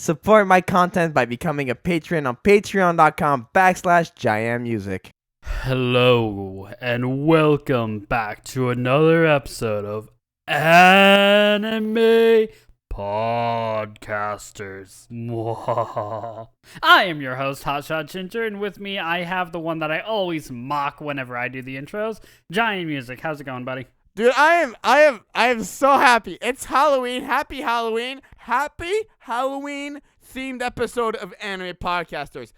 Support my content by becoming a patron on patreon.com/JaianMusic. Hello, and welcome back to another episode of Anime Podcasters. I am your host, Hotshot Ginger, and with me I have the one that I always mock whenever I do the intros, JaianMusic. How's it going, buddy? Dude, I am so happy. It's Halloween. Happy Halloween. Happy Halloween themed episode of Anime Podcasters.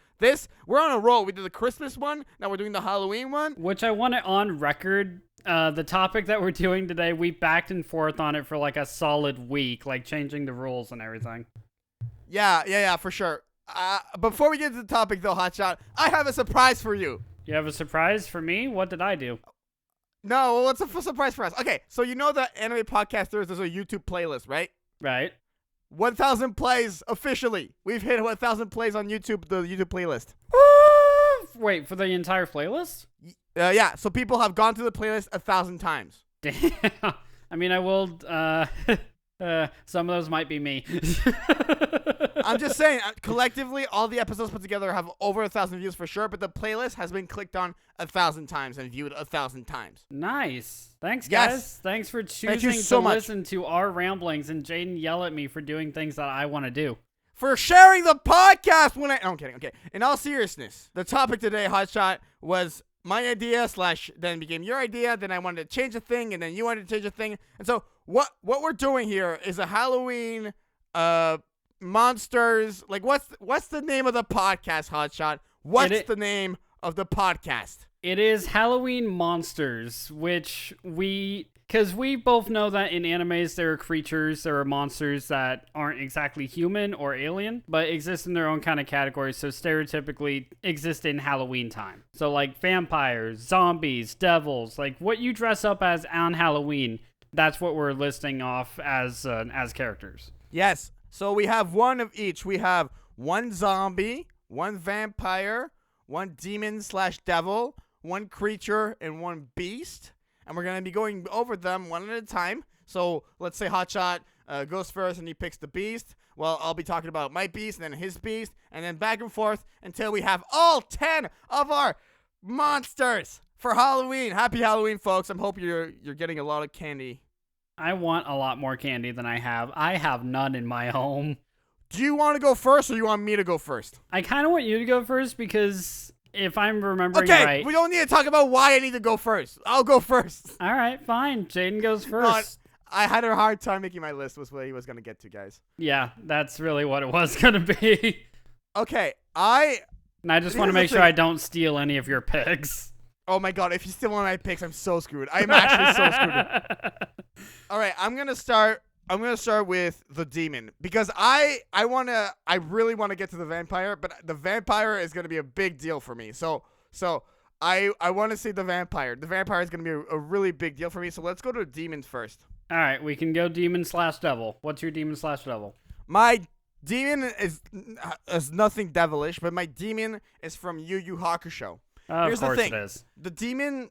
We're on a roll. We did the Christmas one. Now we're doing the Halloween one. Which I want it on record. The topic that we're doing today, we backed and forth on it for like a solid week, like changing the rules and everything. Yeah, for sure. Before we get to the topic though, Hotshot, I have a surprise for you. You have a surprise for me? What did I do? No, well, what's a surprise for us? Okay, so you know that Anime Podcasters, there's a YouTube playlist, right? Right. 1,000 plays officially. We've hit 1,000 plays on YouTube, the YouTube playlist. Wait, for the entire playlist? Yeah, so people have gone to the playlist 1,000 times. Damn. I mean, I will, some of those might be me. I'm just saying, collectively, all the episodes put together have over 1,000 views for sure, but the playlist has been clicked on 1,000 times and viewed 1,000 times. Nice. Thanks, Yes. guys. Thanks for Thank you choosing so to much. listen to our ramblings and Jaden yell at me for doing things that I want to do. For sharing the podcast when I'm kidding. Okay. In all seriousness, the topic today, Hotshot, was my idea / then became your idea. Then I wanted to change a thing, and then you wanted to change a thing. And so what we're doing here is a Halloween monsters. Like what's the name of the podcast, Hotshot? What's the name of the podcast? It is Halloween Monsters, which because we both know that in animes there are creatures, there are monsters that aren't exactly human or alien, but exist in their own kind of categories, so stereotypically exist in Halloween time. So like vampires, zombies, devils, like what you dress up as on Halloween, that's what we're listing off as characters. Yes. So we have one of each. We have one zombie, one vampire, one demon / devil, one creature, and one beast. And we're going to be going over them one at a time. So let's say Hotshot goes first and he picks the beast. Well, I'll be talking about my beast and then his beast. And then back and forth until we have all 10 of our monsters for Halloween. Happy Halloween, folks. I hope you're getting a lot of candy. I want a lot more candy than I have. I have none in my home. Do you want to go first or you want me to go first? I kind of want you to go first because if I'm remembering okay, right... we don't need to talk about why I need to go first. I'll go first. All right, fine. Jaden goes first. I had a hard time making my list was what he was going to get to, guys. Yeah, that's really what it was going to be. Okay, And I just want to make sure I don't steal any of your picks. Oh my god, if you steal one of my picks, I'm so screwed. I'm actually so screwed. All right, I'm going to start with the demon because I really want to get to the vampire, but the vampire is going to be a big deal for me. So I want to see the vampire. The vampire is going to be a really big deal for me. So let's go to demons first. All right, we can go demon / devil. What's your demon / devil? My demon is nothing devilish, but my demon is from Yu Yu Hakusho. Of course it is. The demon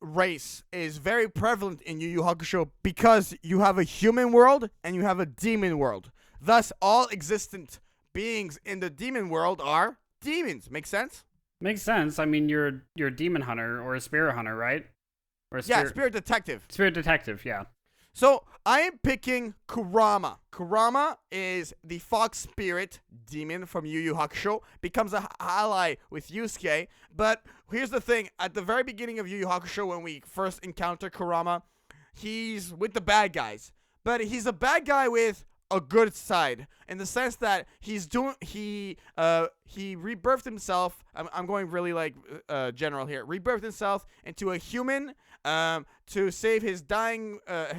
race is very prevalent in Yu Yu Hakusho because you have a human world and you have a demon world. Thus, all existent beings in the demon world are demons. Make sense? Makes sense. I mean, you're a demon hunter or a spirit hunter, right? Or a spirit detective. Spirit detective, yeah. So, I am picking Kurama. Kurama is the fox spirit demon from Yu Yu Hakusho, becomes an ally with Yusuke, but here's the thing, at the very beginning of Yu Yu Hakusho when we first encounter Kurama, he's with the bad guys, but he's a bad guy with a good side, in the sense that he rebirthed himself, I'm going really like general here, rebirthed himself into a human to save his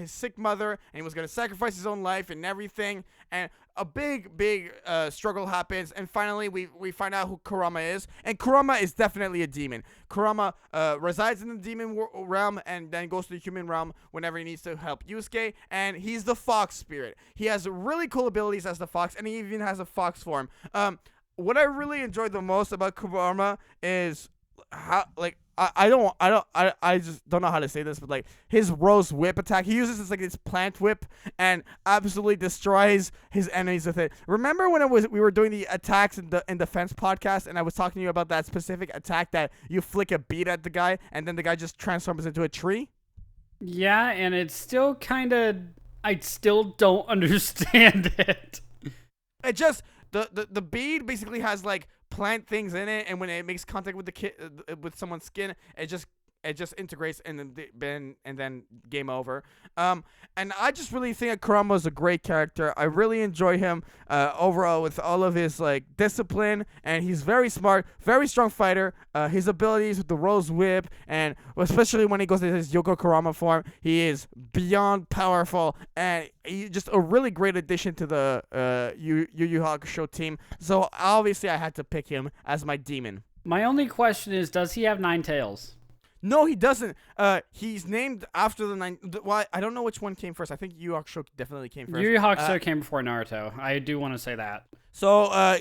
sick mother, and he was going to sacrifice his own life and everything, and a big struggle happens, and finally we find out who Kurama is, and Kurama is definitely a demon. Kurama resides in the demon realm and then goes to the human realm whenever he needs to help Yusuke, and he's the fox spirit. He has really cool abilities as the fox, and he even has a fox form. What I really enjoyed the most about Kurama is how, like, I just don't know how to say this, but like his rose whip attack, he uses this like this plant whip and absolutely destroys his enemies with it. Remember when we were doing the attacks in defense podcast, and I was talking to you about that specific attack that you flick a bead at the guy and then the guy just transforms into a tree? Yeah, and it's still kind of, I still don't understand it. It just the bead basically has like plant things in it, and when it makes contact with with someone's skin, it just integrates and then game over. And I just really think that Kurama is a great character. I really enjoy him overall with all of his like discipline, and he's very smart, very strong fighter. His abilities with the Rose Whip, and especially when he goes into his Yoko Kurama form, he is beyond powerful, and he's just a really great addition to the Yu Yu Hakusho team. So obviously I had to pick him as my demon. My only question is, does he have 9 tails? No, he doesn't. He's named after the 9. Well, I don't know which one came first. I think Yu Yu Hakusho definitely came first. Yu Yu Hakusho came before Naruto. I do want to say that. So,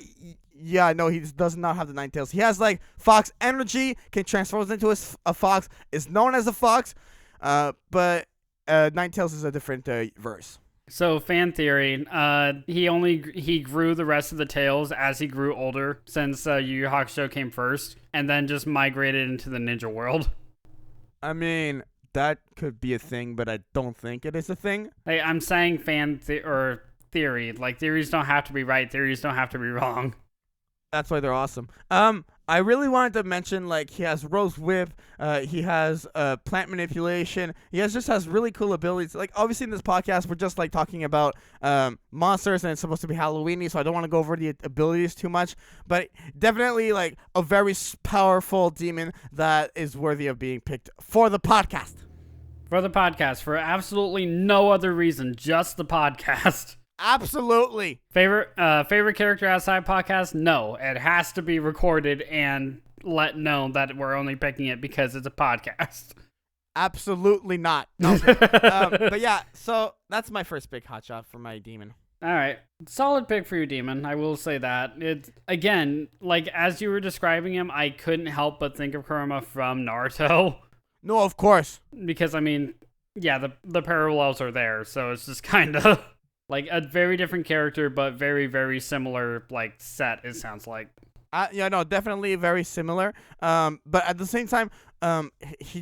yeah, no, he does not have the 9 tails. He has like fox energy, can transform into a fox, is known as a fox, but 9 tails is a different verse. So, fan theory, he grew the rest of the tails as he grew older, since Yu Yu Hakusho came first, and then just migrated into the ninja world. I mean, that could be a thing, but I don't think it is a thing. Hey, I'm saying theory. Like, theories don't have to be right. Theories don't have to be wrong. That's why they're awesome. I really wanted to mention, like, he has Rose Whip, he has plant manipulation, just has really cool abilities. Like, obviously in this podcast, we're just, like, talking about monsters, and it's supposed to be Halloween-y, so I don't want to go over the abilities too much, but definitely, like, a very powerful demon that is worthy of being picked for the podcast. For the podcast, for absolutely no other reason, just the podcast. Absolutely. Favorite character outside podcast? No, it has to be recorded and let known that we're only picking it because it's a podcast. Absolutely not. No. But yeah, so that's my first big hotshot for my demon. All right, solid pick for your demon. I will say that. It's again, like as you were describing him, I couldn't help but think of Kurama from Naruto. No, of course. Because I mean, yeah, the parallels are there, so it's just kind of. Like, a very different character, but very, very similar, like, set, it sounds like. Yeah, no, definitely very similar. But at the same time, he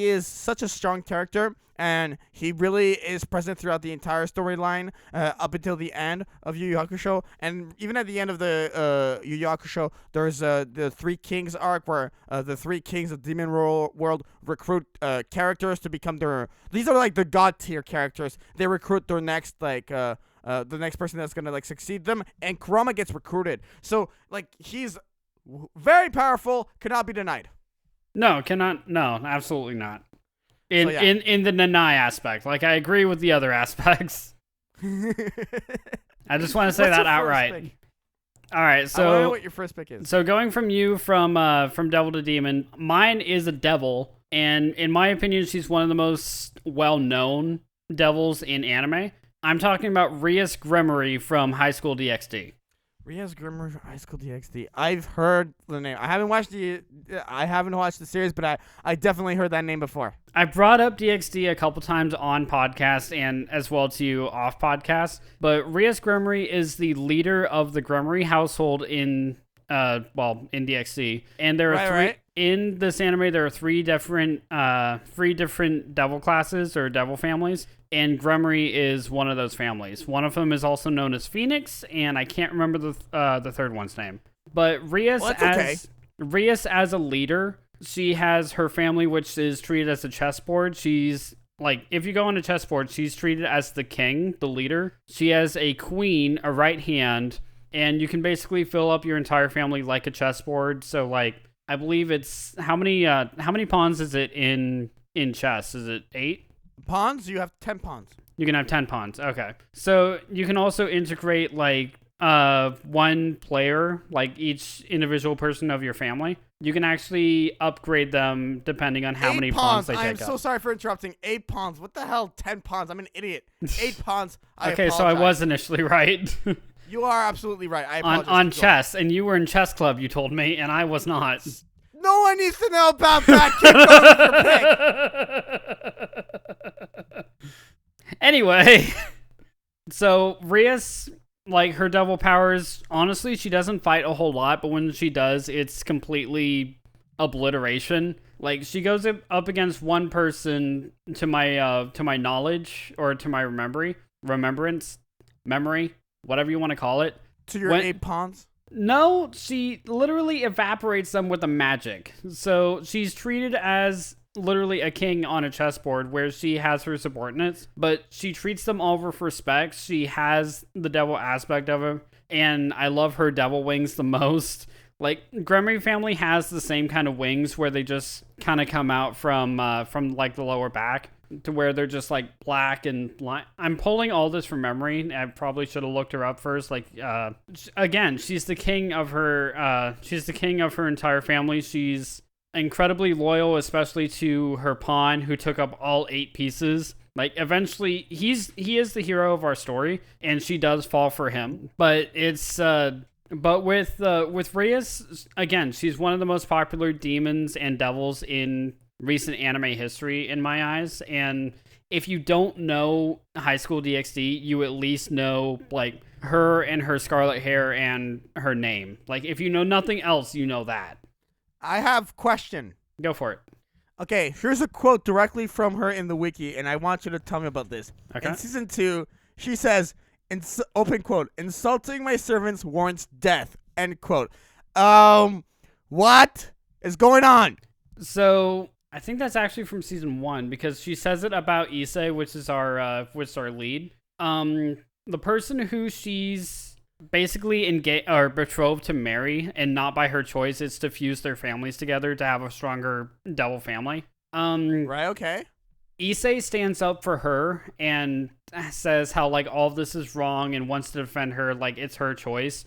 is such a strong character, and he really is present throughout the entire storyline up until the end of Yu Yu Hakusho. And even at the end of the Yu Yu Hakusho, there's the 3 Kings arc where the 3 Kings of Demon World recruit characters to become these are like the god tier characters. They recruit their next the next person that's gonna like succeed them, and Kurama gets recruited. So like he's very powerful, cannot be denied. No, absolutely not. In So, yeah. in the Nanai aspect. Like, I agree with the other aspects. I just want to say What's that your first outright. pick? All right, I want to so know what your first pick is. so going from devil to demon, mine is a devil, and in my opinion, she's one of the most well-known devils in anime. I'm talking about Rias Gremory from High School DxD. Rias Grimmer, High School DxD. I've heard the name. I haven't watched the series, but I definitely heard that name before. I brought up DxD a couple times on podcast and as well to you off podcast, but Rias Gremory is the leader of the Gremory household in DxD, and there are Right. in this anime. There are three different devil classes or devil families. And Gremory is one of those families. One of them is also known as Phoenix, and I can't remember the third one's name. But Rias as a leader, she has her family, which is treated as a chessboard. She's like, if you go on a chessboard, she's treated as the king, the leader. She has a queen, a right hand, and you can basically fill up your entire family like a chessboard. So like, I believe it's how many pawns is it in chess? Is it 8? Pawns? You have 10 pawns. You can have 10 pawns. Okay. So you can also integrate like one player, like each individual person of your family. You can actually upgrade them depending on how many pawns they take up. I'm so sorry for interrupting. 8 pawns. What the hell? 10 pawns. I'm an idiot. 8 pawns. Okay, so I was initially right. You are absolutely right. I apologize. on chess, and you were in chess club, you told me, and I was not. No one needs to know about that. Keep going with your pick. Anyway, so Rias, like her devil powers, honestly, she doesn't fight a whole lot, but when she does, it's completely obliteration. Like she goes up against one person to my knowledge or to my memory, whatever you want to call it. To your 8 pawns? No, she literally evaporates them with a magic. So she's treated as literally a king on a chessboard where she has her subordinates, but she treats them all with respect. She has the devil aspect of her, and I love her devil wings the most. Like, Gremory family has the same kind of wings where they just kind of come out from like the lower back to where they're just like black and I'm pulling all this from memory. I probably should have looked her up first. Like, again, she's the king of her entire family. She's incredibly loyal, especially to her pawn who took up all 8 pieces. Like, eventually he is the hero of our story, and she does fall for him. But it's but with Rias, again, she's one of the most popular demons and devils in recent anime history in my eyes. And if you don't know High School DxD, you at least know like her and her scarlet hair and her name. Like, if you know nothing else, you know that. I have a question. Go for it. Okay, here's a quote directly from her in the wiki, and I want you to tell me about this. Okay. In season 2, she says, open quote, "Insulting my servants warrants death," end quote. What is going on? So I think that's actually from season 1 because she says it about Issei, which is our lead. The person who she's basically engaged or betrothed to marry, and not by her choice, it's to fuse their families together to have a stronger devil family. Right, okay. Issei stands up for her and says how like all of this is wrong and wants to defend her, like it's her choice.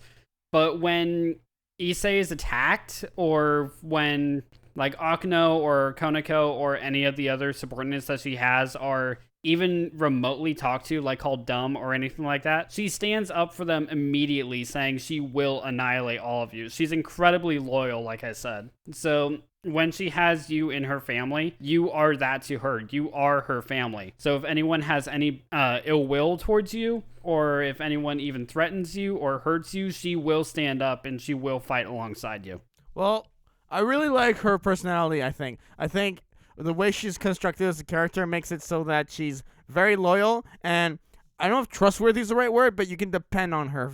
But when Issei is attacked, or when like Akuno or Konako or any of the other subordinates that she has are even remotely talked to, like called dumb or anything like that, she stands up for them immediately, saying she will annihilate all of you. She's incredibly loyal, like I said. So when she has you in her family, you are that to her. You are her family. So if anyone has any ill will towards you, or if anyone even threatens you or hurts you, she will stand up and she will fight alongside you. Well, I really like her personality, I think. I think the way she's constructed as a character makes it so that she's very loyal, and I don't know if trustworthy is the right word, but you can depend on her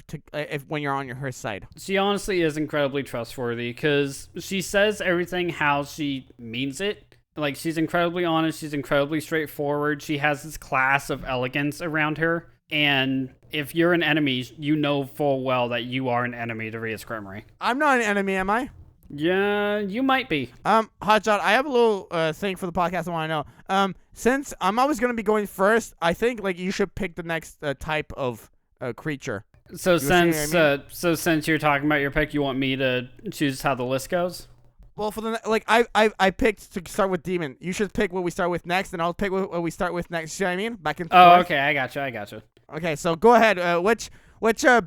when you're on her side. She honestly is incredibly trustworthy because she says everything how she means it. Like, she's incredibly honest. She's incredibly straightforward. She has this class of elegance around her. And if you're an enemy, you know full well that you are an enemy to Rias Gremory. I'm not an enemy, am I? Yeah, you might be. Hotshot, I have a little thing for the podcast I want to know. Since I'm always going to be going first, I think like you should pick the next type of creature. So since you're talking about your pick, you want me to choose how the list goes? Well, for the I picked to start with demon. You should pick what we start with next, and I'll pick what we start with next. You know what I mean? Back and forth. Oh, okay, I gotcha. Okay, so go ahead. Which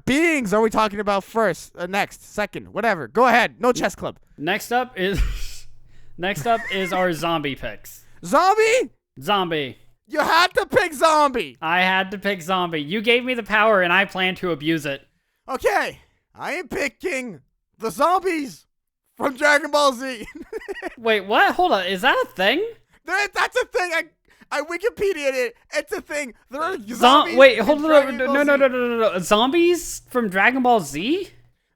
beings are we talking about first? Next, second, whatever. Go ahead. No chess club. Next up is our zombie picks. Zombie? You had to pick zombie. I had to pick zombie. You gave me the power, and I plan to abuse it. Okay, I am picking the zombies from Dragon Ball Z. Wait, what? Hold on. Is that a thing? That's a thing. I Wikipedia'd it. It's a thing. There are zombies. Wait, hold on. No. Zombies from Dragon Ball Z?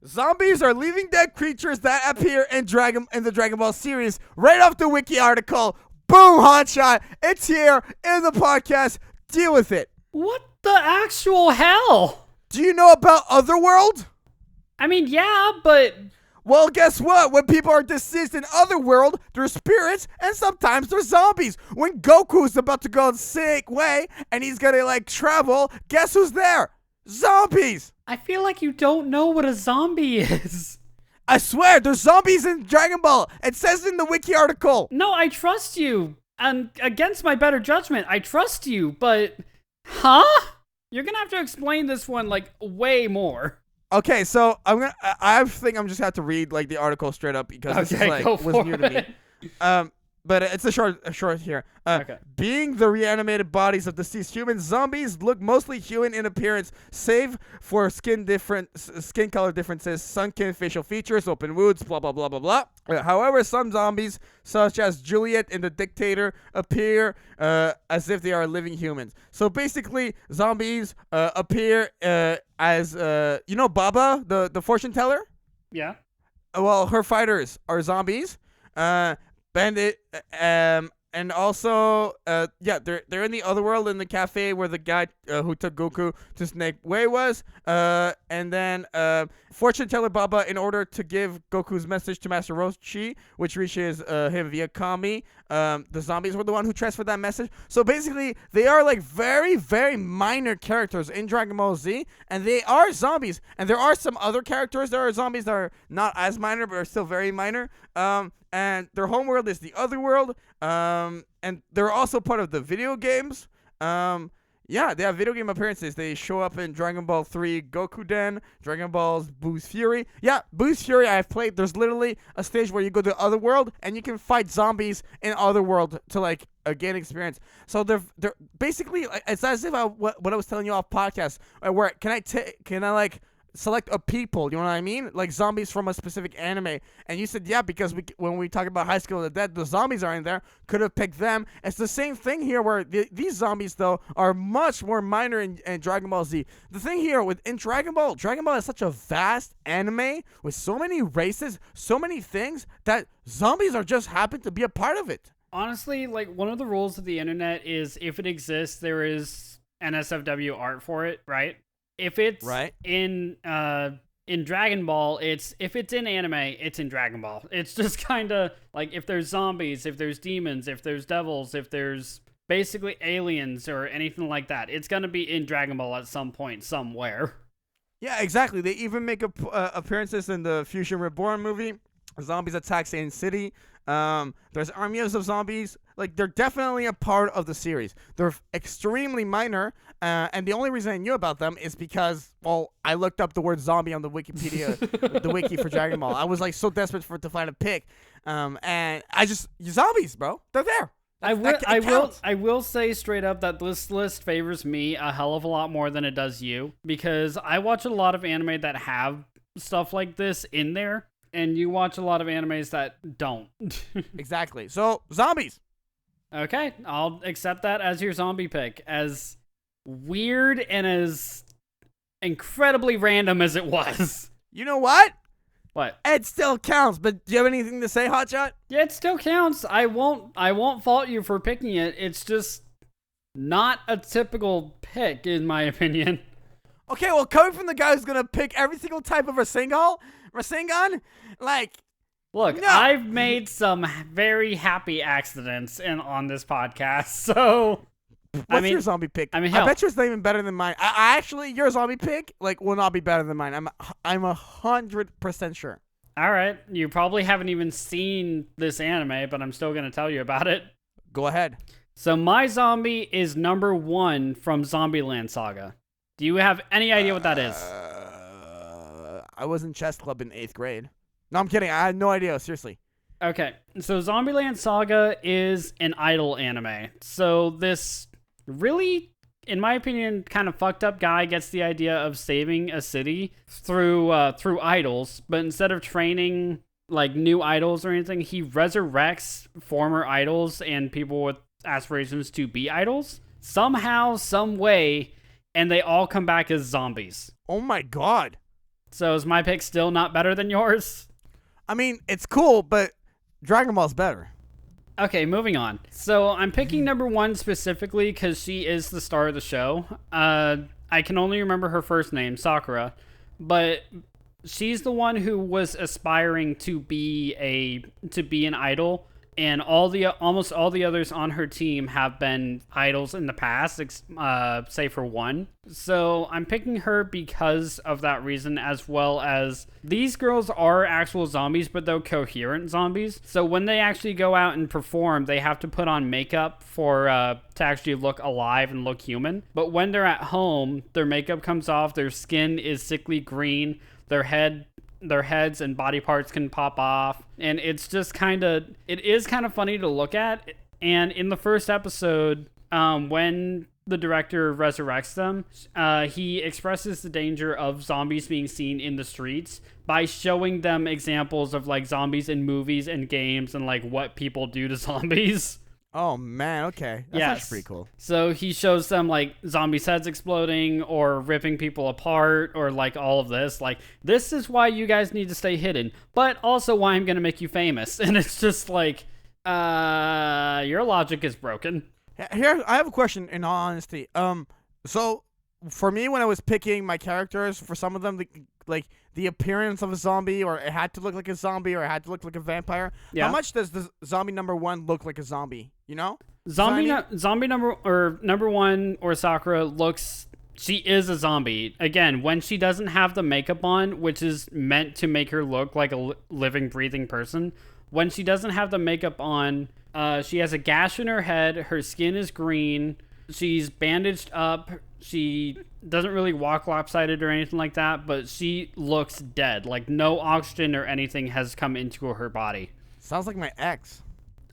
Zombies are living dead creatures that appear in the Dragon Ball series. Right off the wiki article. Boom, Hotshot. It's here in the podcast. Deal with it. What the actual hell? Do you know about Otherworld? I mean, yeah, but... Well, guess what? When people are deceased in Otherworld, they're spirits, and sometimes they're zombies. When Goku's about to go sick way, and he's gonna, like, travel, guess who's there? Zombies! I feel like you don't know what a zombie is. I swear, there's zombies in Dragon Ball. It says in the wiki article. No, I trust you. And against my better judgment, I trust you, but... Huh? You're gonna have to explain this one, like, way more. Okay, so I think I'm just have to read like the article straight up because this is like go was for new to me. But it's a short here. Okay. Being the reanimated bodies of deceased humans, zombies look mostly human in appearance, save for skin color differences, sunken facial features, open wounds, blah blah blah blah blah. However, some zombies, such as Juliet and the Dictator, appear as if they are living humans. So basically, zombies appear as Baba, the fortune teller. Yeah. Well, her fighters are zombies. Bandit, and also, they're in the other world in the cafe where the guy who took Goku to Snake Way was. And then Fortune Teller Baba, in order to give Goku's message to Master Roshi, which reaches him via Kami, the zombies were the one who transferred that message. So basically, they are like very, very minor characters in Dragon Ball Z, and they are zombies. And there are some other characters that are zombies that are not as minor, but are still very minor. And their homeworld is the other world. And they're also part of the video games. Yeah, they have video game appearances. They show up in Dragon Ball 3 Gokuden, Dragon Ball's Boost Fury. Yeah, Boost Fury I've played. There's literally a stage where you go to Otherworld and you can fight zombies in Otherworld to like gain experience. So they're basically it's as if what I was telling you off podcast. Where can I like select a people, you know what I mean? Like zombies from a specific anime. And you said, yeah, because when we talk about High School of the Dead, the zombies are in there. Could have picked them. It's the same thing here where these zombies, though, are much more minor in Dragon Ball Z. The thing here in Dragon Ball is such a vast anime with so many races, so many things, that zombies are just happen to be a part of it. Honestly, like, one of the rules of the internet is if it exists, there is NSFW art for it, right? If it's right. in Dragon Ball, if it's in anime, it's in Dragon Ball. It's just kind of like if there's zombies, if there's demons, if there's devils, if there's basically aliens or anything like that, it's going to be in Dragon Ball at some point, somewhere. Yeah, exactly. They even make appearances in the Fusion Reborn movie. Zombies attack Satan City. There's armies of zombies. Like, they're definitely a part of the series. They're extremely minor, and the only reason I knew about them is because, well, I looked up the word zombie on the Wikipedia, the wiki for Dragon Ball. I was like so desperate to find a pick, and zombies, bro. They're there. I will say straight up that this list favors me a hell of a lot more than it does you, because I watch a lot of anime that have stuff like this in there. And you watch a lot of animes that don't. Exactly. So, zombies. Okay, I'll accept that as your zombie pick. As weird and as incredibly random as it was. You know what? What? It still counts, but do you have anything to say, Hotshot? Yeah, it still counts. I won't fault you for picking it. It's just not a typical pick, in my opinion. Okay, well, coming from the guy who's gonna pick every single type of Rasengan, like, look, no. I've made some very happy accidents on this podcast, so. What's your zombie pick? I bet you it's not even better than mine. I actually, your zombie pick, like, will not be better than mine. I'm 100% sure. All right, you probably haven't even seen this anime, but I'm still gonna tell you about it. Go ahead. So my zombie is number 1 from Zombieland Saga. Do you have any idea what that is? I was in chess club in 8th grade. No, I'm kidding. I had no idea. Seriously. Okay. So Zombieland Saga is an idol anime. So this really, in my opinion, kind of fucked up guy gets the idea of saving a city through idols, but instead of training like new idols or anything, he resurrects former idols and people with aspirations to be idols somehow, some way, and they all come back as zombies. Oh my god. So is my pick still not better than yours? I mean, it's cool, but Dragon Ball's better. Okay, moving on. So I'm picking number 1 specifically because she is the star of the show. I can only remember her first name, Sakura, but she's the one who was aspiring to be an idol and almost all the others on her team have been idols in the past, save for one. So I'm picking her because of that reason, as well as these girls are actual zombies, but they're coherent zombies. So when they actually go out and perform, they have to put on makeup to actually look alive and look human. But when they're at home, their makeup comes off, their skin is sickly green, their heads and body parts can pop off, and it is kind of funny to look at. And in the first episode, when the director resurrects them, he expresses the danger of zombies being seen in the streets by showing them examples of like zombies in movies and games and like what people do to zombies. Oh man, okay. That's actually pretty cool. So he shows them like zombies' heads exploding or ripping people apart or like all of this. Like, this is why you guys need to stay hidden, but also why I'm gonna make you famous. And it's just like, your logic is broken. Here, I have a question in all honesty. So for me, when I was picking my characters, for some of them, the appearance of a zombie, or it had to look like a zombie, or it had to look like a vampire. Yeah. How much does the zombie number one look like a zombie? You know? Zombie number one, or Sakura, she is a zombie. Again, when she doesn't have the makeup on, which is meant to make her look like a living, breathing person, when she doesn't have the makeup on, she has a gash in her head, her skin is green, she's bandaged up, she doesn't really walk lopsided or anything like that, but she looks dead. Like, no oxygen or anything has come into her body. Sounds like my ex.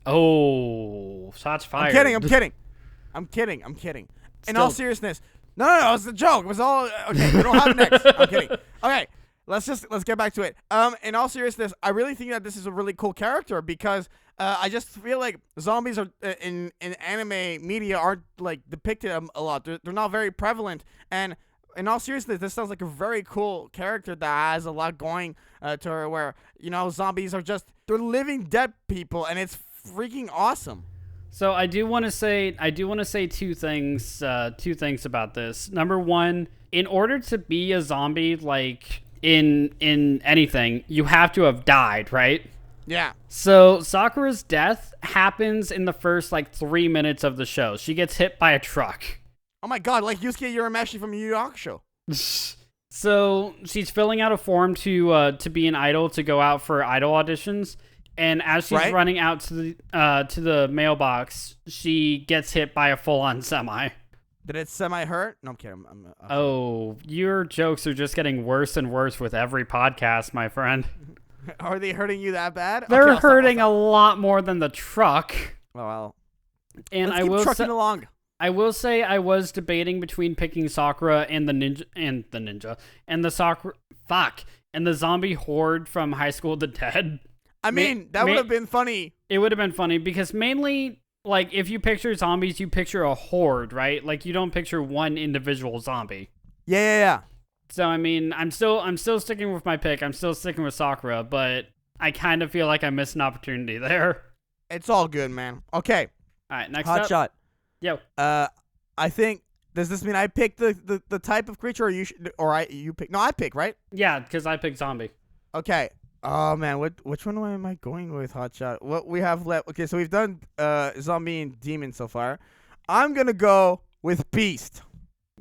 Oh, shots fired. I'm kidding. In all seriousness, no, it's a joke. It was all okay. We don't have an ex. I'm kidding. Okay, let's get back to it. In all seriousness, I really think that this is a really cool character because I just feel like zombies are in anime media aren't like depicted a lot. They're not very prevalent. And in all seriousness, this sounds like a very cool character that has a lot going to her. Where zombies are they're living dead people, and it's freaking awesome. So I do want to say two things about this. Number one, in order to be a zombie, like in anything, you have to have died, right? Yeah. So Sakura's death happens in the first 3 minutes of the show. She gets hit by a truck. Oh my god, like Yusuke Urameshi from Yu Yu Hakusho. So she's filling out a form to be an idol, to go out for idol auditions. And as she's running out to the mailbox, she gets hit by a full-on semi. Did it semi-hurt? No, I'm kidding. Oh, your jokes are just getting worse and worse with every podcast, my friend. Are they hurting you that bad? They're hurting a lot more than the truck. Oh, well. And Let's keep trucking along. I will say I was debating between picking Sakura and the zombie horde from High School of the Dead. I mean, that would have been funny. It would have been funny because mainly, if you picture zombies, you picture a horde, right? Like, you don't picture one individual zombie. Yeah. So, I mean, I'm still sticking with my pick. I'm still sticking with Sakura, but I kind of feel like I missed an opportunity there. It's all good, man. Okay. All right, next Hotshot. up. Yo. I think, does this mean I pick the type of creature, or you pick? No, I pick, right? Yeah, because I picked zombie. Okay. Oh man, which one am I going with, Hotshot? What we have left? Okay, so we've done zombie and demon so far. I'm gonna go with beast.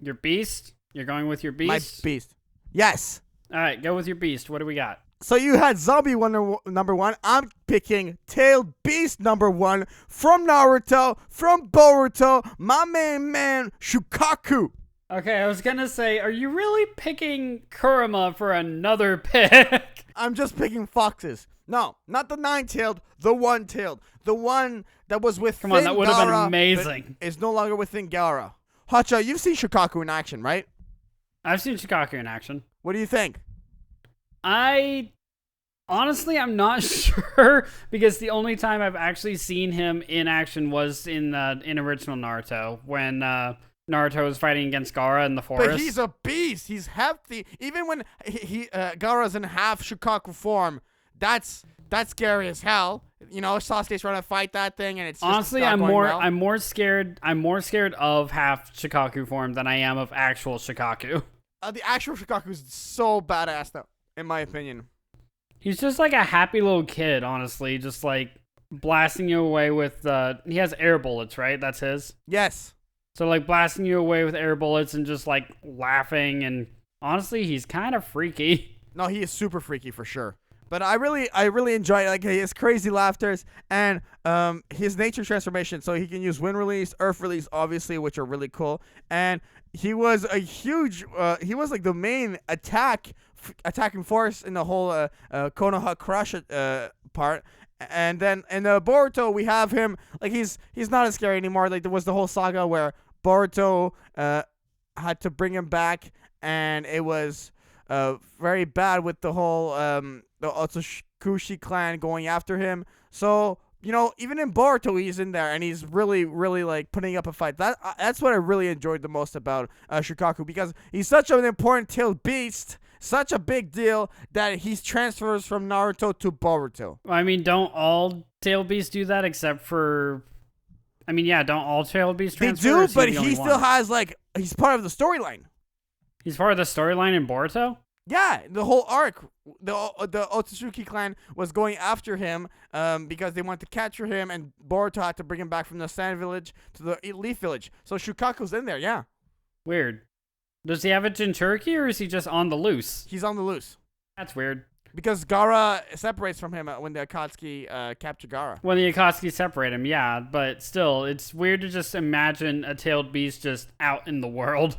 Your beast? You're going with your beast? My beast. Yes. All right, go with your beast. What do we got? So you had zombie number one. I'm picking tailed beast number one from Naruto, from Boruto, my main man Shukaku. Okay, I was gonna say, are you really picking Kurama for another pick? I'm just picking foxes. No, not the nine-tailed, the one-tailed. The one that was with Come on, that would have been amazing. Is no longer within Gaara. Hotshot, you've seen Shukaku in action, right? I've seen Shukaku in action. What do you think? Honestly, I'm not sure, because the only time I've actually seen him in action was in original Naruto, when Naruto was fighting against Gaara in the forest. But he's a beast. He's hefty. Even when Gaara's in half Shukaku form, that's scary as hell. Sasuke's trying to fight that thing, and it's just honestly, not going well. I'm more scared of half Shukaku form than I am of actual Shukaku. The actual Shukaku is so badass, though, in my opinion. He's just like a happy little kid, honestly, just blasting you away with he has air bullets, right? That's his. Yes. So like blasting you away with air bullets and just like laughing, and honestly, he's kind of freaky. No, he is super freaky for sure. But I really enjoy like his crazy laughters and his nature transformation. So he can use wind release, earth release, obviously, which are really cool. And he was a huge. He was like the main attacking force in the whole Konoha Crush part. And then in Boruto, we have him like he's not as scary anymore. Like there was the whole saga where Boruto had to bring him back, and it was very bad with the whole the Otsukushi clan going after him. So even in Boruto, he's in there, and he's really like putting up a fight. That's what I really enjoyed the most about Shukaku, because he's such an important tailed beast. Such a big deal that he transfers from Naruto to Boruto. I mean, don't all tailed beasts do that except for... I mean, yeah, don't all tailed beasts transfer? They do, but he still has, like... He's part of the storyline. He's part of the storyline in Boruto? Yeah, the whole arc. The Otsutsuki clan was going after him because they wanted to capture him, and Boruto had to bring him back from the Sand Village to the Leaf Village. So Shukaku's in there, yeah. Weird. Does he have a Jinchuriki, or is he just on the loose? He's on the loose. That's weird. Because Gaara separates from him when the Akatsuki capture Gaara. When the Akatsuki separate him, yeah. But still, it's weird to just imagine a tailed beast just out in the world.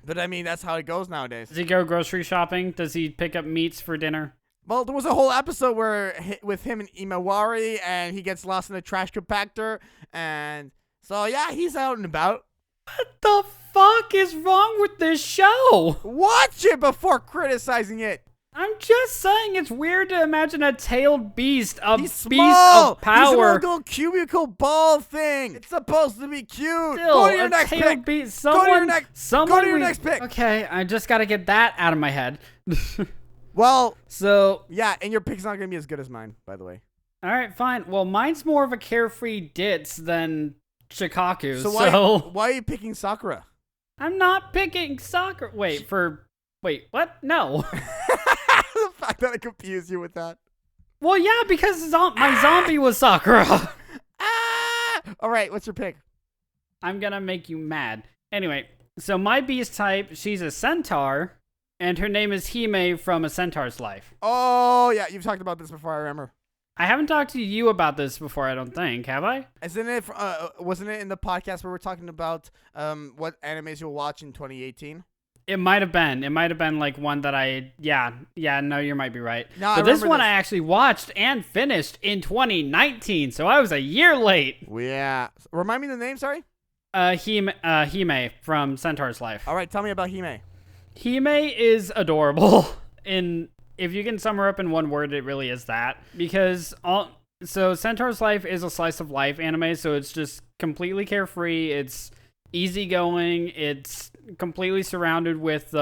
But I mean, that's how it goes nowadays. Does he go grocery shopping? Does he pick up meats for dinner? Well, there was a whole episode where with him and Imawari, and he gets lost in the trash compactor. And so, yeah, he's out and about. What the fuck is wrong with this show? Watch it before criticizing it. I'm just saying it's weird to imagine a tailed beast, He's small. beast of power. He's a little cubicle ball thing. It's supposed to be cute. Still, go to your next pick. Beast. Go to your next pick. Okay, I just gotta get that out of my head. Well, so yeah, and your pick's not gonna be as good as mine, by the way. All right, fine. Well, mine's more of a carefree ditz than Shikaku. So why are you picking Sakura? I'm not picking Sakura. Wait, what? No. The fact that I confused you with that. Well, yeah, because my zombie was Sakura. All right, what's your pick? I'm gonna make you mad. Anyway, so my beast type, she's a centaur, and her name is Hime from A Centaur's Life. Oh, yeah, you've talked about this before, I remember. I haven't talked to you about this before, I don't think, have I? Wasn't it in the podcast where we're talking about what animes you'll watch in 2018? It might have been. It might have been like one that no, you might be right. No, but this one I actually watched and finished in 2019, so I was a year late. Yeah. Remind me the name, sorry? Hime from Centaur's Life. All right, tell me about Hime. Hime is adorable. If you can sum her up in one word, it really is that. Because Centaur's Life is a slice of life anime, so it's just completely carefree. It's easygoing. It's completely surrounded with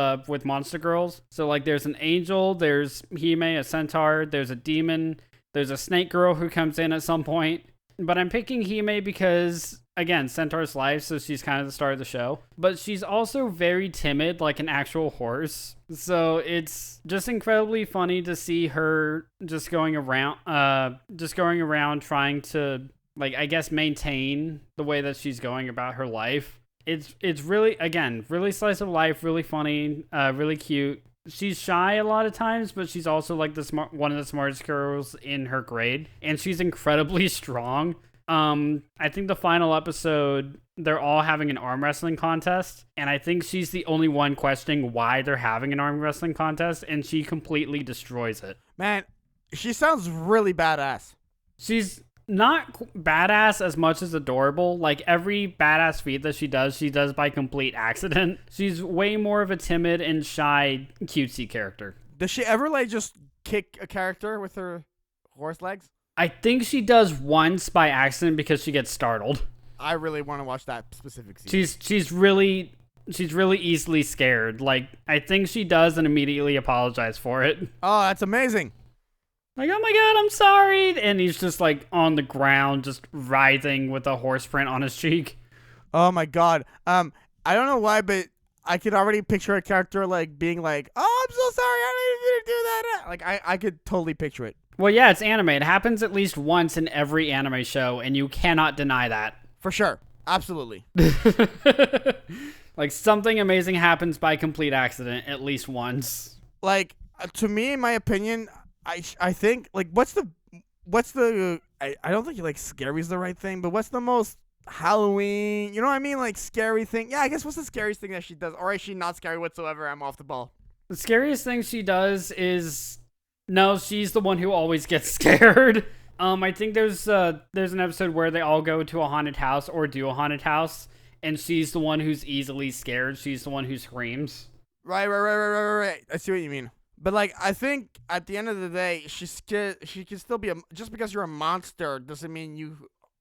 monster girls. So like there's an angel, there's Hime, a centaur, there's a demon, there's a snake girl who comes in at some point. But I'm picking Hime because, again, Centaur's Life, so she's kind of the star of the show. But she's also very timid, like an actual horse. So it's just incredibly funny to see her just going around trying to, like, I guess, maintain the way that she's going about her life. It's really, again, really slice of life, really funny, really cute. She's shy a lot of times, but she's also like one of the smartest girls in her grade, and she's incredibly strong. I think the final episode, they're all having an arm wrestling contest, and I think she's the only one questioning why they're having an arm wrestling contest, and she completely destroys it. Man, she sounds really badass. She's not badass as much as adorable. Like every badass feat that she does by complete accident. She's way more of a timid and shy cutesy character. Does she ever like just kick a character with her horse legs? I think she does once by accident because she gets startled. I really want to watch that specific scene. She's really easily scared. Like I think she does and immediately apologize for it. Oh, that's amazing. Like, oh my god, I'm sorry. And he's just like on the ground, just writhing with a horse print on his cheek. Oh my god. I don't know why, but I could already picture a character like being like, "Oh, I'm so sorry, I didn't mean to do that." Like I could totally picture it. Well, yeah, it's anime. It happens at least once in every anime show, and you cannot deny that. For sure. Absolutely. Like, something amazing happens by complete accident at least once. Like, to me, in my opinion, I think, like, what's the I don't think like scary is the right thing, but what's the most Halloween, you know what I mean? Like, scary thing. Yeah, I guess what's the scariest thing that she does? Or is she not scary whatsoever? I'm off the ball. The scariest thing she does is, no, she's the one who always gets scared. I think there's an episode where they all go to a haunted house or do a haunted house, and she's the one who's easily scared. She's the one who screams. Right. I see what you mean. But, like, I think at the end of the day, she can still be just because you're a monster doesn't mean you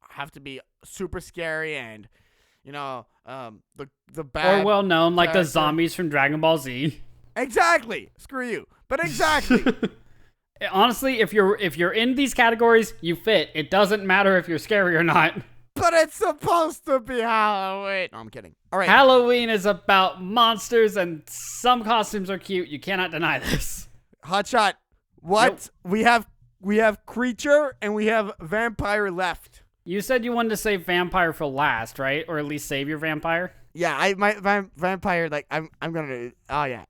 have to be super scary and, you know, the bad. Or well known, like character. the zombies from Dragon Ball Z. Exactly. Screw you. But exactly. Honestly, if you're in these categories, you fit. It doesn't matter if you're scary or not. But it's supposed to be Halloween. No, I'm kidding. All right. Halloween is about monsters, and some costumes are cute. You cannot deny this. Hotshot. What? Nope. We have creature and we have vampire left. You said you wanted to save vampire for last, right? Or at least save your vampire. Yeah, vampire. Like I'm gonna. Oh yeah.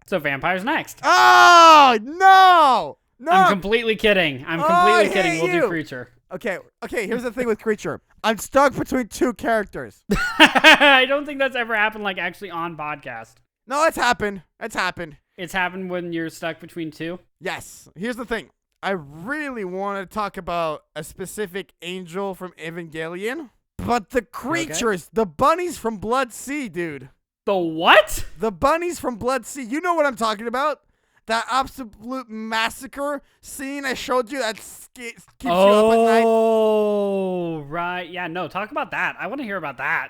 So vampire's next. Oh no. I'm completely kidding. I Kidding. hate We'll you. do creature. Okay. Here's the thing with creature. I'm stuck between two characters. I don't think that's ever happened, like, actually on podcast. No, it's happened. It's happened when you're stuck between two. Yes. Here's the thing. I really want to talk about a specific angel from Evangelion, but the creatures, the bunnies from Blood Sea, dude. The what? The bunnies from Blood Sea. You know what I'm talking about? That absolute massacre scene I showed you that keeps you up at night. Oh, right. Yeah, no, talk about that. I want to hear about that.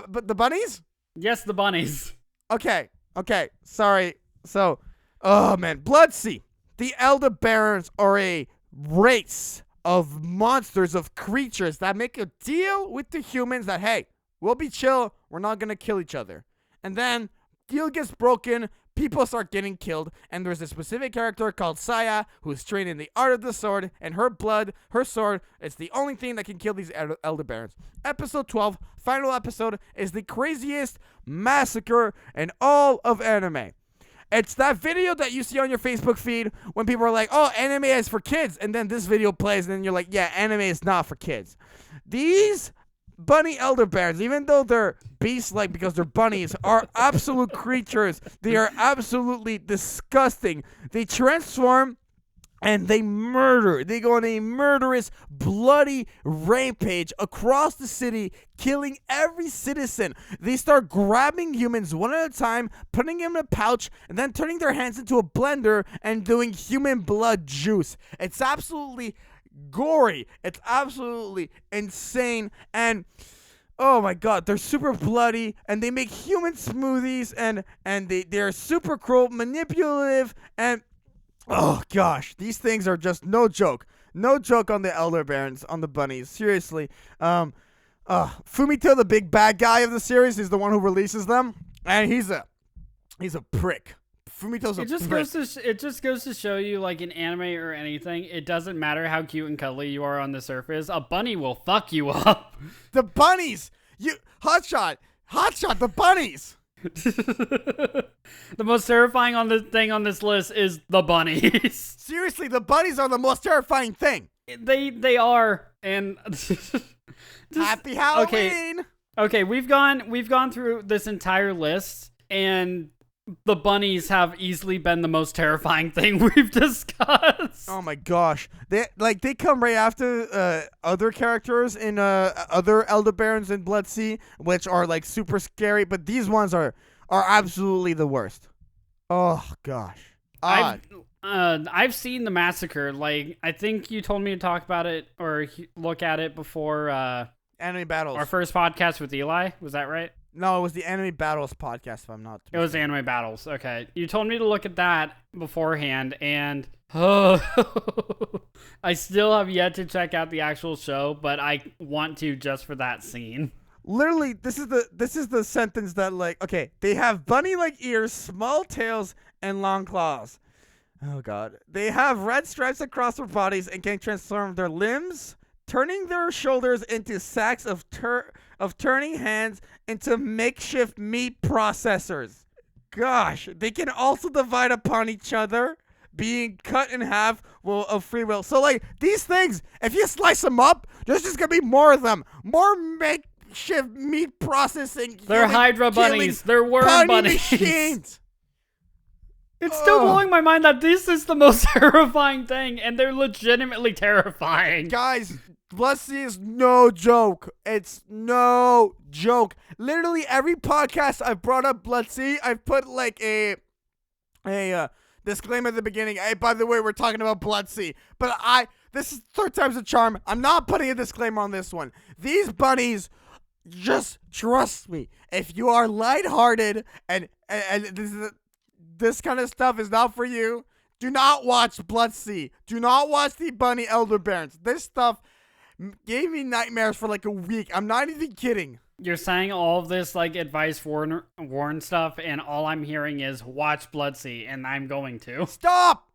But the bunnies? Yes, the bunnies. Okay. Sorry. So, oh man, Blood Sea. The Elder Barons are a race of monsters, of creatures that make a deal with the humans that, hey, we'll be chill. We're not going to kill each other. And then deal gets broken. People start getting killed, and there's a specific character called Saya who's trained in the art of the sword, and her sword, is the only thing that can kill these Elder Barons. Episode 12, final episode, is the craziest massacre in all of anime. It's that video that you see on your Facebook feed when people are like, oh, anime is for kids, and then this video plays, and then you're like, yeah, anime is not for kids. These bunny elder barons, even though they're beast-like because they're bunnies, are absolute creatures. They are absolutely disgusting. They transform and they murder. They go on a murderous, bloody rampage across the city, killing every citizen. They start grabbing humans one at a time, putting them in a pouch, and then turning their hands into a blender and doing human blood juice. It's absolutely gory. It's absolutely insane. And oh my god, they're super bloody, and they make human smoothies, and they're super cruel, manipulative, and oh gosh, these things are just no joke. No joke on the Elder Barons, on the bunnies. Seriously. Fumito, the big bad guy of the series, is the one who releases them, and he's a prick. Fumito's a prick. It just goes to show you, like, in anime or anything, it doesn't matter how cute and cuddly you are on the surface. A bunny will fuck you up. The bunnies! Hotshot, the bunnies! The most terrifying thing on this list is the bunnies. Seriously, the bunnies are the most terrifying thing. They are, and Happy Halloween! Okay, we've gone through this entire list, and the bunnies have easily been the most terrifying thing we've discussed. Oh my gosh. They come right after other characters in other Elder Barons in Blood Sea, which are like super scary, but these ones are absolutely the worst. Oh gosh. I've seen the massacre. Like, I think you told me to talk about it or look at it before Anime Battles. our first podcast with Eli. Was that right? No, it was the Anime Battles podcast, if I'm not It was Anime Battles. Okay. You told me to look at that beforehand, and I still have yet to check out the actual show, but I want to just for that scene. Literally, this is the sentence that, like, okay, they have bunny-like ears, small tails, and long claws. Oh god. They have red stripes across their bodies and can transform their limbs, turning their shoulders into sacks of turning hands into makeshift meat processors. Gosh, they can also divide upon each other, being cut in half of free will. So like these things, if you slice them up, there's just gonna be more of them. More makeshift meat processing. They're Hydra bunnies. They're worm bunnies. Machines. It's still blowing my mind that this is the most terrifying thing, and they're legitimately terrifying. Guys, Bloodseed is no joke. It's no joke. Literally every podcast I've brought up Bloodseed, I've put like a disclaimer at the beginning. Hey, by the way, we're talking about Bloodseed. But this is third time's a charm. I'm not putting a disclaimer on this one. These bunnies, just trust me. If you are lighthearted and this kind of stuff is not for you, do not watch Bloodseed. Do not watch the Bunny Elder Barons. This stuff gave me nightmares for like a week. I'm not even kidding. You're saying all of this like advice warn stuff, and all I'm hearing is watch Bloodseed, and I'm going to. Stop!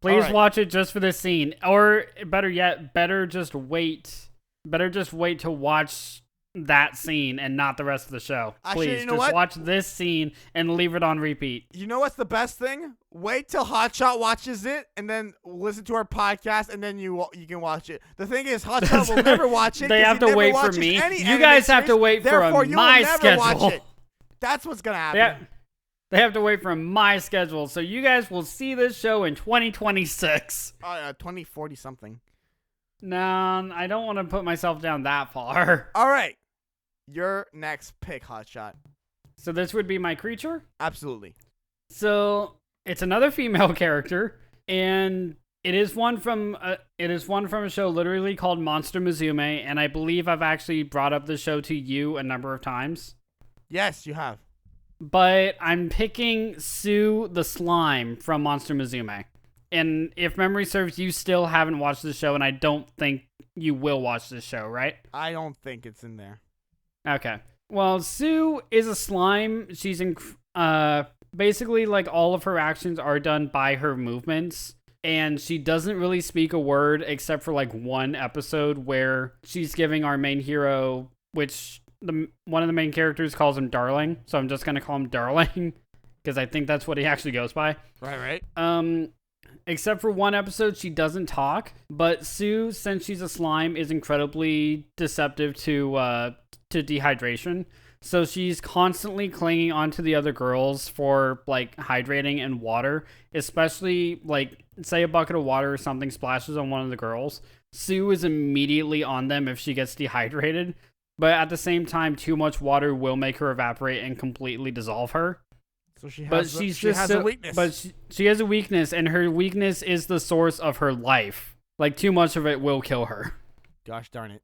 Please watch it just for this scene. Or better yet, better just wait to watch that scene and not the rest of the show. Actually, Please, you know just what? watch this scene and leave it on repeat. You know what's the best thing? Wait till Hotshot watches it, and then listen to our podcast, and then you can watch it. The thing is, Hotshot will never watch it. They have to wait for me. You guys have to wait for my schedule. That's what's gonna happen. They have to wait for my schedule, so you guys will see this show in 2026. 2040 something. No, I don't want to put myself down that far. All right. Your next pick, Hotshot. So this would be my creature? Absolutely. So it's another female character, and it is one from a show literally called Monster Musume, and I believe I've actually brought up the show to you a number of times. Yes, you have. But I'm picking Sue the Slime from Monster Musume. And if memory serves, you still haven't watched the show, and I don't think you will watch this show, right? I don't think it's in there. Okay. Well, Sue is a slime. She's basically like all of her actions are done by her movements, and she doesn't really speak a word except for like one episode where she's giving our main hero, which one of the main characters calls him Darling, so I'm just gonna call him Darling because I think that's what he actually goes by. Right. Except for one episode, she doesn't talk, but Sue, since she's a slime, is incredibly deceptive to dehydration. So she's constantly clinging onto the other girls for like hydrating and water, especially like say a bucket of water or something splashes on one of the girls. Sue is immediately on them if she gets dehydrated, but at the same time, too much water will make her evaporate and completely dissolve her. So she has a weakness. But she has a weakness, and her weakness is the source of her life. Like, too much of it will kill her. Gosh darn it.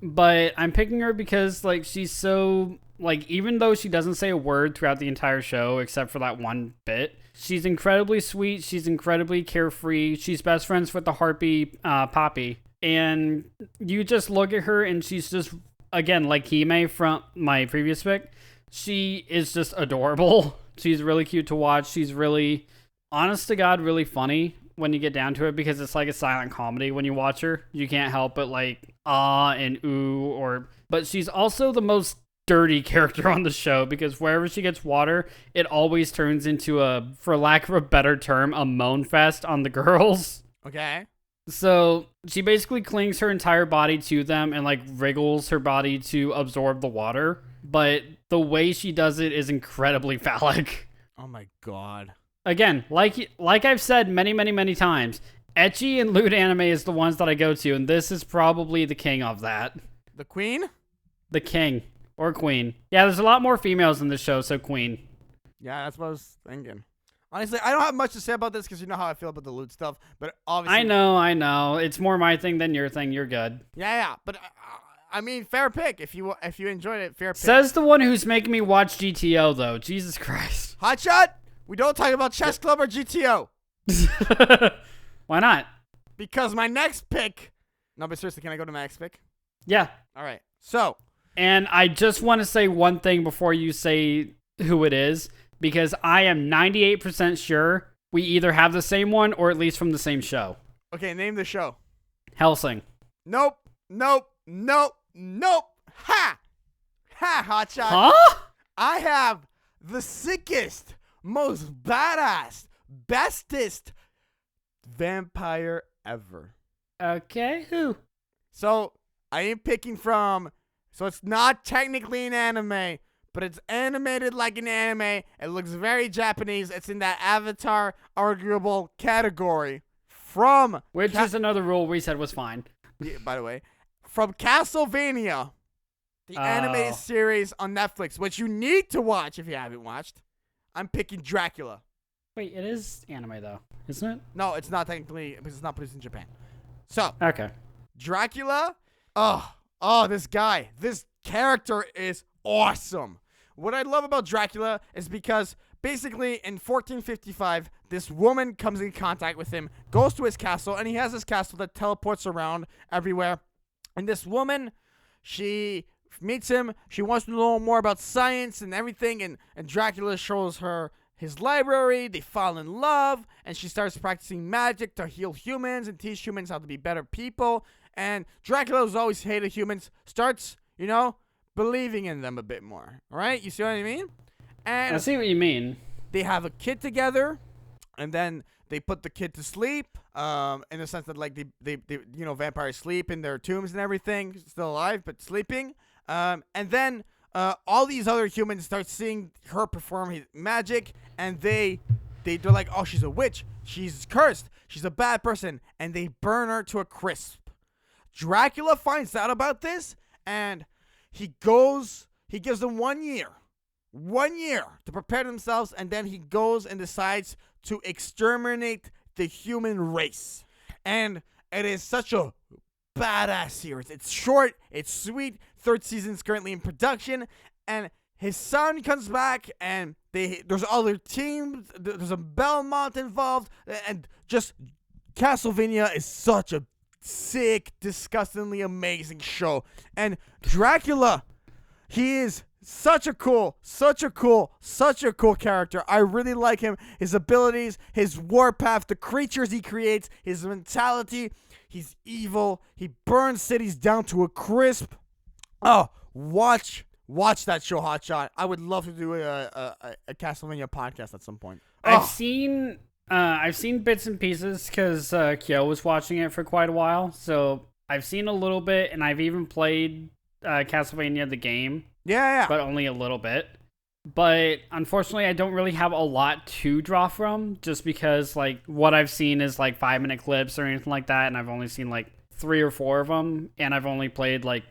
But I'm picking her because, like, she's so... Like, even though she doesn't say a word throughout the entire show, except for that one bit, she's incredibly sweet, she's incredibly carefree, she's best friends with the harpy, Poppy. And you just look at her, and she's just, again, like Hime from my previous pick, she is just adorable. She's really cute to watch. She's really, honest to God, really funny when you get down to it because it's like a silent comedy when you watch her. You can't help but like and ooh but she's also the most dirty character on the show because wherever she gets water, it always turns into a, for lack of a better term, a moan fest on the girls. Okay. So she basically clings her entire body to them and like wriggles her body to absorb the water. But the way she does it is incredibly phallic. Oh my god. Again, like I've said many, many, many times, ecchi and lewd anime is the ones that I go to, and this is probably the king of that. The queen? The king. Or queen. Yeah, there's a lot more females in the show, so queen. Yeah, that's what I was thinking. Honestly, I don't have much to say about this because you know how I feel about the lewd stuff, but obviously... I know. It's more my thing than your thing. You're good. Yeah, but... I mean, fair pick. If you enjoyed it, fair pick. Says the one who's making me watch GTO, though. Jesus Christ. Hotshot, we don't talk about Chess Club or GTO. Why not? Because my next pick... No, but seriously, can I go to my next pick? Yeah. All right. So... And I just want to say one thing before you say who it is, because I am 98% sure we either have the same one or at least from the same show. Okay, name the show. Hellsing. Nope. Ha! Ha, Hotshot. Huh? I have the sickest, most badass, bestest vampire ever. Okay, who? So, I am picking from, so it's not technically an anime, but it's animated like an anime. It looks very Japanese. It's in that Avatar arguable category. Which is another rule we said was fine. Yeah, by the way, from Castlevania, the animated series on Netflix, which you need to watch if you haven't watched. I'm picking Dracula. Wait, it is anime though, isn't it? No, it's not technically because it's not produced in Japan. So, Okay. Dracula. This character is awesome. What I love about Dracula is because basically in 1455, this woman comes in contact with him, goes to his castle, and he has this castle that teleports around everywhere. And this woman, she meets him. She wants to know more about science and everything. And Dracula shows her his library. They fall in love. And she starts practicing magic to heal humans and teach humans how to be better people. And Dracula, who's always hated humans, starts, believing in them a bit more. All right? You see what I mean? And I see what you mean. they have a kid together. And then they put the kid to sleep, in the sense that, like, they vampires sleep in their tombs and everything, still alive, but sleeping. And then all these other humans start seeing her perform his magic, and they're like, oh, she's a witch. She's cursed. She's a bad person. And they burn her to a crisp. Dracula finds out about this, and he gives them 1 year. 1 year to prepare themselves, and then he goes and decides to exterminate the human race. And it is such a badass series. It's short, it's sweet. 3rd season's currently in production, and his son comes back, and there's other teams. There's a Belmont involved, and just Castlevania is such a sick, disgustingly amazing show. And Dracula, he is such a cool character. I really like him. His abilities, his warpath, the creatures he creates, his mentality. He's evil. He burns cities down to a crisp. Oh, watch that show, Hotshot. I would love to do a Castlevania podcast at some point. I've seen bits and pieces because Kyo was watching it for quite a while. So I've seen a little bit, and I've even played Castlevania the game. Yeah. But only a little bit. But unfortunately, I don't really have a lot to draw from, just because like what I've seen is like 5-minute clips or anything like that, and I've only seen like 3 or 4 of them, and I've only played like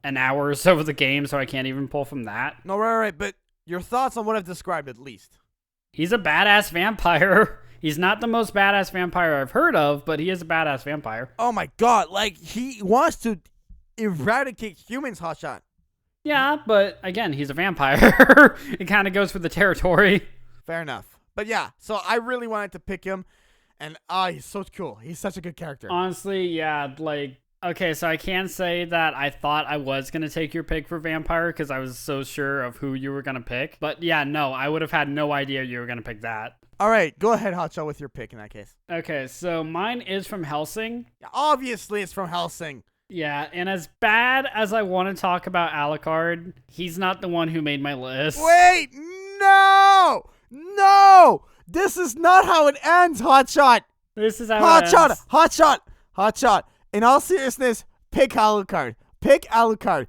an hour or so of the game, so I can't even pull from that. No, right. But your thoughts on what I've described, at least. He's a badass vampire. He's not the most badass vampire I've heard of, but he is a badass vampire. Oh my god, like he wants to eradicate humans, Hotshot. Yeah, but again, he's a vampire. It kind of goes for the territory. Fair enough. But yeah, so I really wanted to pick him, and he's so cool. He's such a good character. Honestly, yeah, like, okay, so I can say that I thought I was going to take your pick for vampire because I was so sure of who you were going to pick. But yeah, no, I would have had no idea you were going to pick that. All right, go ahead, Hotshot, with your pick in that case. Okay, so mine is from Hellsing. Obviously, it's from Hellsing. Yeah, and as bad as I want to talk about Alucard, he's not the one who made my list. Wait, no! This is not how it ends, Hotshot. This is how it ends. Hotshot. In all seriousness, pick Alucard. Alucard.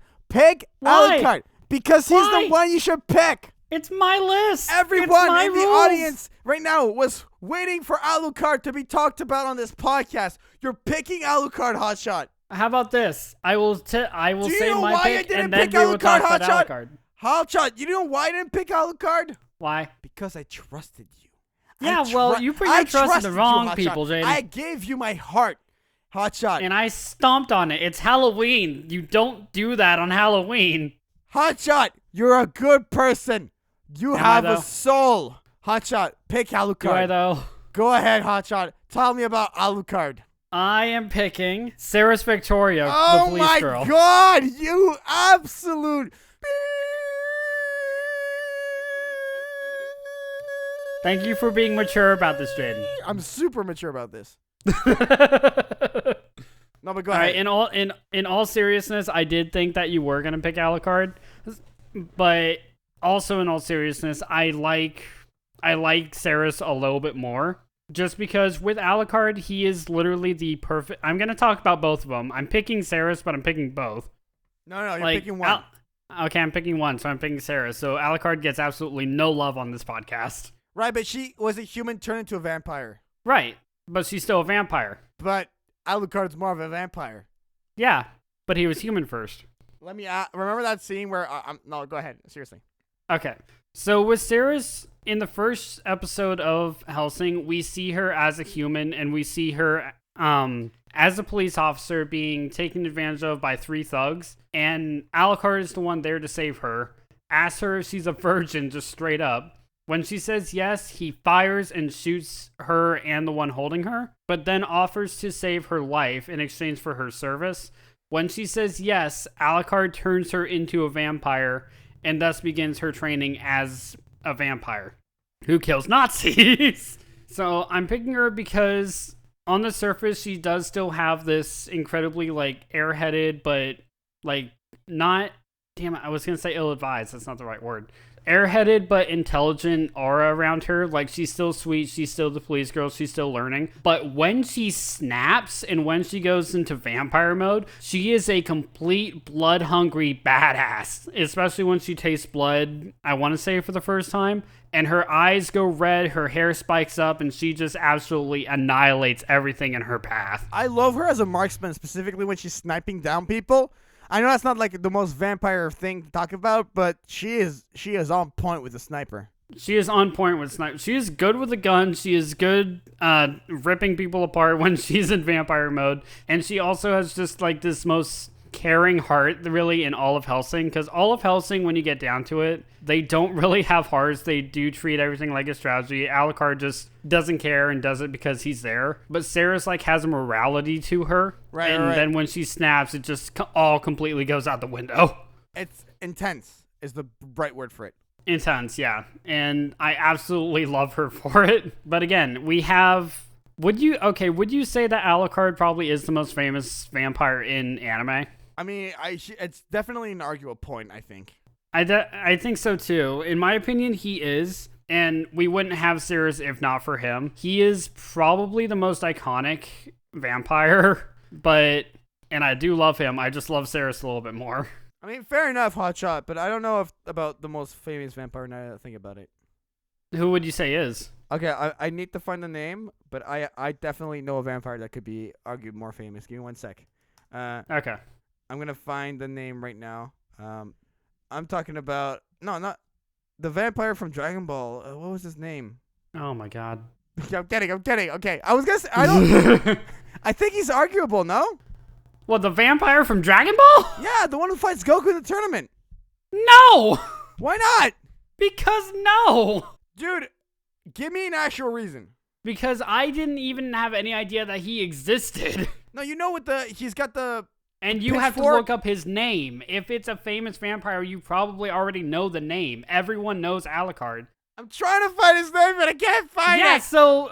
Because he's the one you should pick. It's my list. Everyone in the audience right now was waiting for Alucard to be talked about on this podcast. You're picking Alucard, Hotshot. How about this? I will say my pick, and then pick we will talk about Alucard. Hotshot, you know why I didn't pick Alucard? Why? Because I trusted you. Yeah, well, you put your trust in the wrong people, Jaden. I gave you my heart, Hotshot. And I stomped on it. It's Halloween. You don't do that on Halloween. Hotshot, you're a good person. You have a soul. Hotshot, pick Alucard. Do I, though? Go ahead, Hotshot. Tell me about Alucard. I am picking Ceres Victoria, the police girl. Oh my god, you absolute... Thank you for being mature about this, Jaden. I'm super mature about this. No, but go All ahead. right, in all seriousness, I did think that you were gonna pick Alucard, but also in all seriousness, I like Saris a little bit more. Just because with Alucard, he is literally the perfect. I'm gonna talk about both of them. I'm picking Saris, but I'm picking both. No, you're picking one. Okay, I'm picking one, so I'm picking Saris. So Alucard gets absolutely no love on this podcast. Right, but she was a human turned into a vampire. Right, but she's still a vampire. But Alucard's more of a vampire. Yeah, but he was human first. Let me remember that scene where no, go ahead. Seriously. Okay. So with Saris, in the first episode of Hellsing, we see her as a human, and we see her as a police officer being taken advantage of by 3 thugs, and Alucard is the one there to save her. Asks her if she's a virgin, just straight up. When she says yes, he fires and shoots her and the one holding her, but then offers to save her life in exchange for her service. When she says yes, Alucard turns her into a vampire, and thus begins her training as a vampire who kills Nazis. So I'm picking her because on the surface, she does still have this incredibly, like, airheaded, but, like, not... Damn it, I was going to say ill-advised. That's not the right word. Airheaded but intelligent aura around her. Like, she's still sweet, she's still the police girl, she's still learning. But when she snaps and when she goes into vampire mode, she is a complete blood-hungry badass. Especially when she tastes blood, I want to say for the first time. And her eyes go red, her hair spikes up, and she just absolutely annihilates everything in her path. I love her as a marksman, specifically when she's sniping down people. I know that's not like the most vampire thing to talk about, but she is on point with the sniper. She is on point with sniper. She is good with a gun. She is good ripping people apart when she's in vampire mode. And she also has just like this most caring heart really in all of Hellsing, because all of Hellsing, when you get down to it, they don't really have hearts. They do treat everything like a strategy. Alucard just doesn't care and does it because he's there. But Saris like has a morality to her, right? And then when she snaps, it just all completely goes out the window. It's intense is the right word for it. Intense, yeah. And I absolutely love her for it. But again, we have... Would you say that Alucard probably is the most famous vampire in anime? I mean, it's definitely an arguable point, I think. I think so too. In my opinion, he is. And we wouldn't have Saris if not for him. He is probably the most iconic vampire. And I do love him. I just love Saris a little bit more. I mean, fair enough, Hotshot, but I don't know about the most famous vampire now that I think about it. Who would you say is? Okay, I need to find the name, but I definitely know a vampire that could be argued more famous. Give me 1 sec. Okay. I'm going to find the name right now. I'm talking about... No, not... The vampire from Dragon Ball. What was his name? Oh my god. I'm kidding. Okay, I was going to say... I don't... I think he's arguable, no? What, the vampire from Dragon Ball? Yeah, the one who fights Goku in the tournament. No! Why not? Because no! Dude, give me an actual reason. Because I didn't even have any idea that he existed. No, you know he's got the... And you have to look up his name. If it's a famous vampire, you probably already know the name. Everyone knows Alucard. I'm trying to find his name, but I can't find it. Yeah, so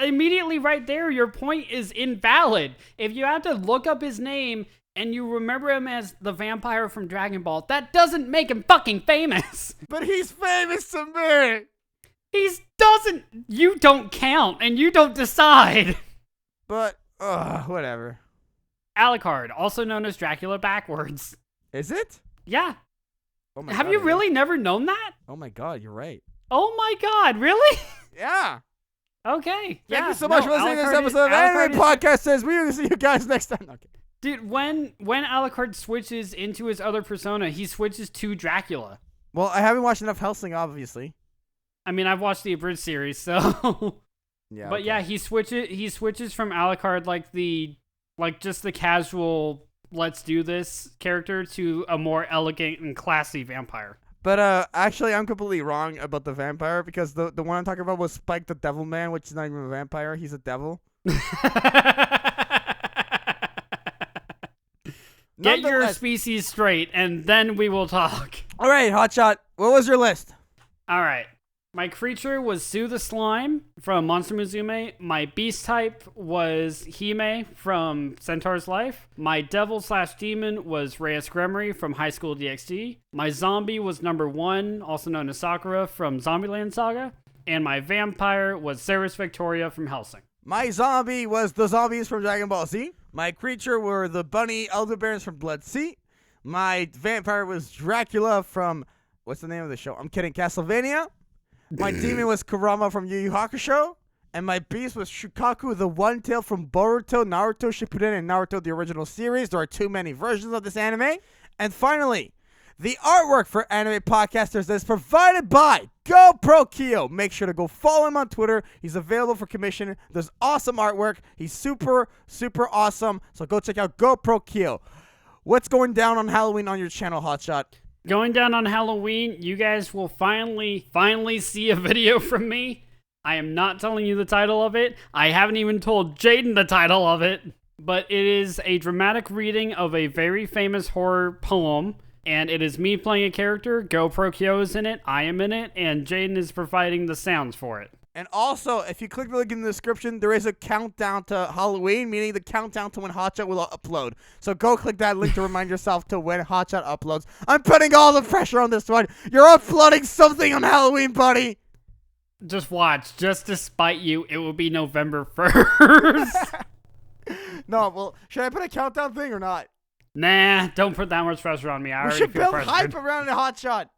immediately right there, your point is invalid. If you have to look up his name and you remember him as the vampire from Dragon Ball, that doesn't make him fucking famous. But he's famous to me. You don't count, and you don't decide. But, whatever. Alucard, also known as Dracula backwards. Is it? Yeah. Oh my Have God, you really never known that? Oh my God, you're right. Oh my God, really? Yeah. Okay. Thank you so much for listening to this episode of Anime Podcast Says. We will see you guys next time. Okay. Dude, when Alucard switches into his other persona, he switches to Dracula. Well, I haven't watched enough Hellsing, obviously. I mean, I've watched the abridged series, so... Yeah. But okay. yeah, he switches from Alucard just the casual let's do this character to a more elegant and classy vampire. But actually, I'm completely wrong about the vampire because the one I'm talking about was Spike the Devil Man, which is not even a vampire. He's a devil. Get your species straight, and then we will talk. All right, Hotshot. What was your list? All right. My creature was Sue the Slime from Monster Musume. My beast type was Hime from Centaur's Life. My devil/demon was Reyes Gremory from High School DxD. My zombie was number 1, also known as Sakura from Zombieland Saga. And my vampire was Ceres Victoria from Hellsing. My zombie was the zombies from Dragon Ball Z. My creature were the bunny elder barons from Blood Sea. My vampire was Dracula from, what's the name of the show? I'm kidding, Castlevania. My demon was Kurama from Yu Yu Hakusho. And my beast was Shukaku, the one tail from Boruto, Naruto Shippuden, and Naruto the original series. There are too many versions of this anime. And finally, the artwork for Anime Podcasters is provided by GoProkyo. Make sure to go follow him on Twitter. He's available for commission. There's awesome artwork. He's super, super awesome. So go check out GoProkyo. What's going down on Halloween on your channel, Hotshot? Going down on Halloween, you guys will finally see a video from me. I am not telling you the title of it. I haven't even told Jaden the title of it. But it is a dramatic reading of a very famous horror poem. And it is me playing a character. GoProkyo is in it. I am in it. And Jaden is providing the sounds for it. And also, if you click the link in the description, there is a countdown to Halloween, meaning the countdown to when Hotshot will upload. So go click that link to remind yourself to when Hotshot uploads. I'm putting all the pressure on this one. You're uploading something on Halloween, buddy. Just watch. Just to spite you, it will be November 1st. No, well, should I put a countdown thing or not? Nah, don't put that much pressure on me. I We already should feel build pressured. hype around the Hotshot.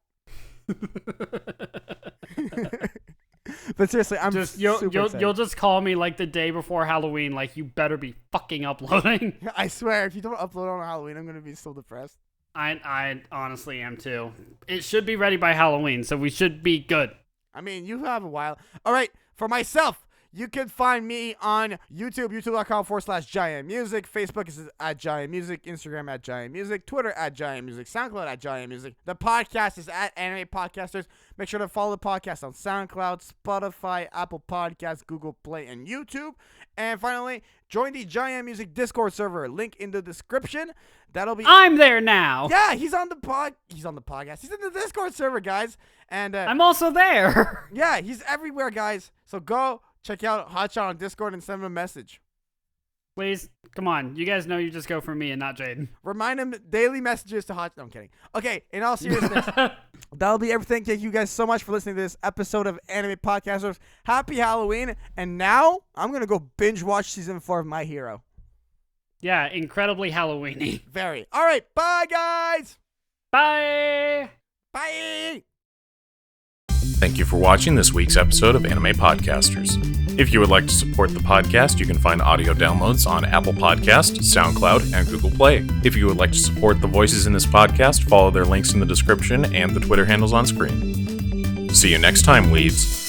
But seriously, I'm Just super excited. you'll just call me like the day before Halloween, like you better be fucking uploading. I swear, if you don't upload on Halloween, I'm gonna be so depressed. I honestly am too. It should be ready by Halloween, so we should be good. I mean, you have a while. All right, for myself, you can find me on YouTube, youtube.com/JaianMusic. Facebook is at JaianMusic. Instagram at JaianMusic. Twitter at JaianMusic. SoundCloud at JaianMusic. The podcast is at Anime Podcasters. Make sure to follow the podcast on SoundCloud, Spotify, Apple Podcasts, Google Play, and YouTube. And finally, join the JaianMusic Discord server. Link in the description. That'll be... I'm there now. Yeah, he's on the podcast. He's in the Discord server, guys. And I'm also there. yeah, he's everywhere, guys. So go check out Hotshot on Discord and send him a message. Please, come on. You guys know you just go for me and not Jaden. Remind him daily messages to Hotshot. No, I'm kidding. Okay, in all seriousness, that'll be everything. Thank you guys so much for listening to this episode of Anime Podcasters. Happy Halloween. And now, I'm going to go binge watch Season 4 of My Hero. Yeah, incredibly Halloween-y. Very. All right, bye, guys. Bye. Bye. Thank you for watching this week's episode of Anime Podcasters. If you would like to support the podcast, you can find audio downloads on Apple Podcasts, SoundCloud, and Google Play. If you would like to support the voices in this podcast, follow their links in the description and the Twitter handles on screen. See you next time, leads.